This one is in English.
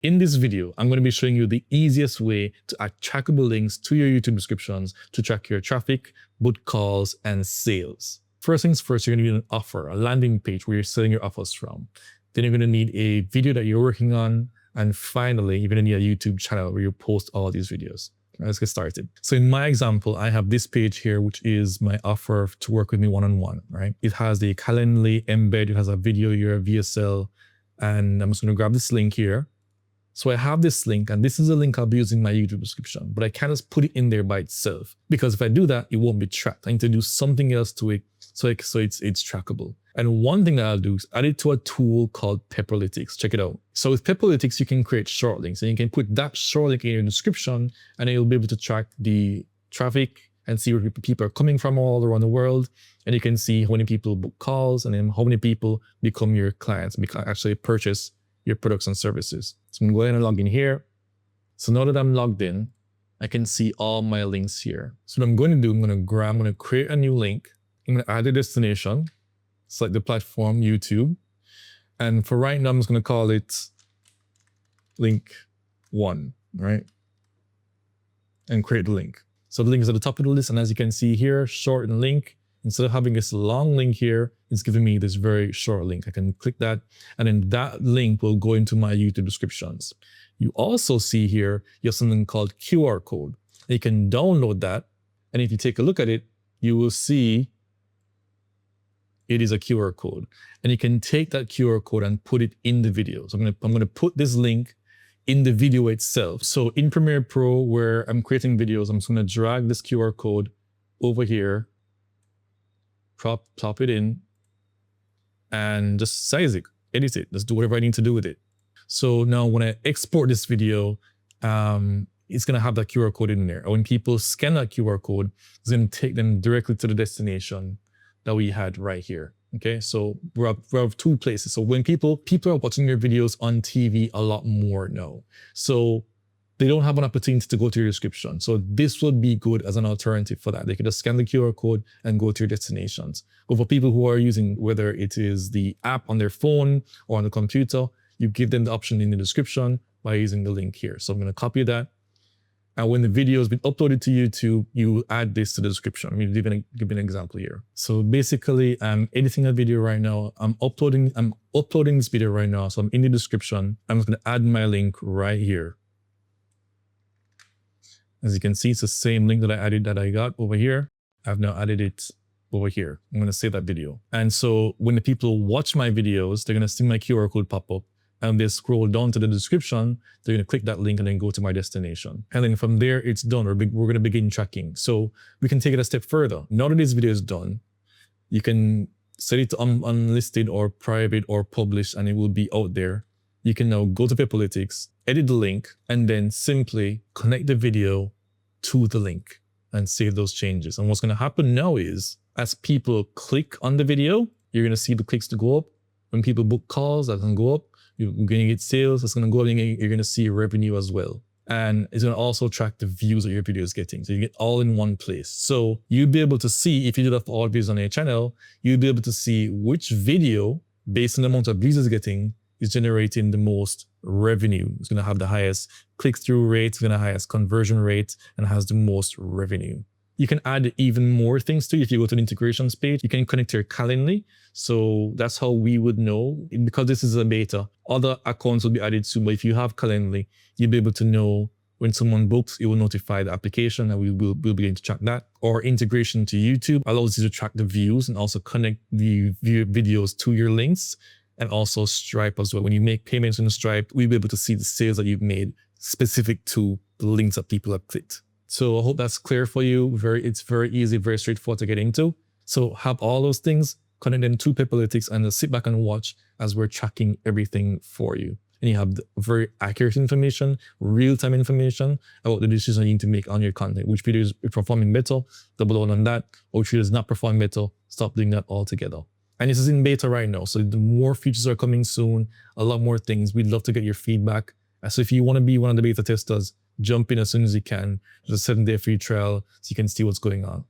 In this video, I'm going to be showing you the easiest way to add trackable links to your YouTube descriptions to track your traffic, book calls, and sales. First things first, you're going to need an offer, a landing page where you're selling your offers from. Then you're going to need a video that you're working on. And finally, you're going to need a YouTube channel where you post all these videos. Let's get started. So in my example, I have this page here, which is my offer to work with me one-on-one, right? It has the Calendly embed, it has a video here, VSL, and I'm just going to grab this link here. So I have this link, and this is a link I'll be using in my YouTube description, but I can't just put it in there by itself, because if I do that, it won't be tracked. I need to do something else to it so it's trackable. And one thing that I'll do is add it to a tool called Pepperlytics. Check it out. So with Pepperlytics, you can create short links, and you can put that short link in your description, and then you'll be able to track the traffic and see where people are coming from all around the world. And you can see how many people book calls and then how many people become your clients, actually purchase your products and services. So I'm going to go ahead and log in here. So now that I'm logged in, I can see all my links here. So what I'm going to do, I'm going to create a new link. I'm going to add a destination, select the platform, YouTube. And for right now, I'm just going to call it link 1, right? And create the link. So the link is at the top of the list. And as you can see here, shorten link. Instead of having this long link here, it's giving me this very short link. I can click that, and then that link will go into my YouTube descriptions. You also see here, you have something called QR code. You can download that, and if you take a look at it, you will see it is a QR code. And you can take that QR code and put it in the video. So I'm going to put this link in the video itself. So in Premiere Pro, where I'm creating videos, I'm just going to drag this QR code over here, plop it in, and just size it, edit it, just do whatever I need to do with it. So now when I export this video, it's going to have that QR code in there. And when people scan that QR code, it's going to take them directly to the destination that we had right here. Okay, so we have two places. So when people are watching your videos on TV a lot more now, so they don't have an opportunity to go to your description. So this would be good as an alternative for that. They can just scan the QR code and go to your destinations. But for people who are using, whether it is the app on their phone or on the computer, you give them the option in the description by using the link here. So I'm going to copy that. And when the video has been uploaded to YouTube, you add this to the description. I'm going to give an example here. So basically, I'm editing a video right now. I'm uploading this video right now. So I'm in the description. I'm just going to add my link right here. As you can see, it's the same link that I got over here. I've now added it over here. I'm going to save that video. And so when the people watch my videos, they're going to see my QR code pop up, and they scroll down to the description. They're going to click that link and then go to my destination. And then from there, it's done. We're going to begin tracking. So we can take it a step further. Now that this video is done, you can set it to unlisted or private or published, and it will be out there. You can now go to Pepperlytics, edit the link, and then simply connect the video to the link and save those changes. And what's going to happen now is, as people click on the video, you're going to see the clicks to go up. When people book calls, that's going to go up. You're going to get sales, that's going to go up, and you're going to see revenue as well. And it's going to also track the views that your video is getting. So you get all in one place. So you'll be able to see, if you do that for all videos on your channel, you'll be able to see which video, based on the amount of views it's getting, is generating the most revenue. It's going to have the highest click-through rate, it's going to have the highest conversion rate, and has the most revenue. You can add even more things to it. If you go to the integrations page, you can connect your Calendly. So that's how we would know, because this is a beta. Other accounts will be added soon, but if you have Calendly, you'll be able to know when someone books, it will notify the application, and we'll be able to track that. Or integration to YouTube allows you to track the views and also connect the videos to your links. And also Stripe as well. When you make payments in Stripe, we'll be able to see the sales that you've made specific to the links that people have clicked. So I hope that's clear for you. It's very easy, very straightforward to get into. So have all those things, connect them to Pepperlytics, and just sit back and watch as we're tracking everything for you. And you have very accurate information, real-time information about the decisions you need to make on your content. Which video is performing better, double down on that. Or which video is not performing better, stop doing that altogether. And this is in beta right now. So the more features are coming soon, a lot more things. We'd love to get your feedback. So if you want to be one of the beta testers, jump in as soon as you can. There's a 7-day free trial so you can see what's going on.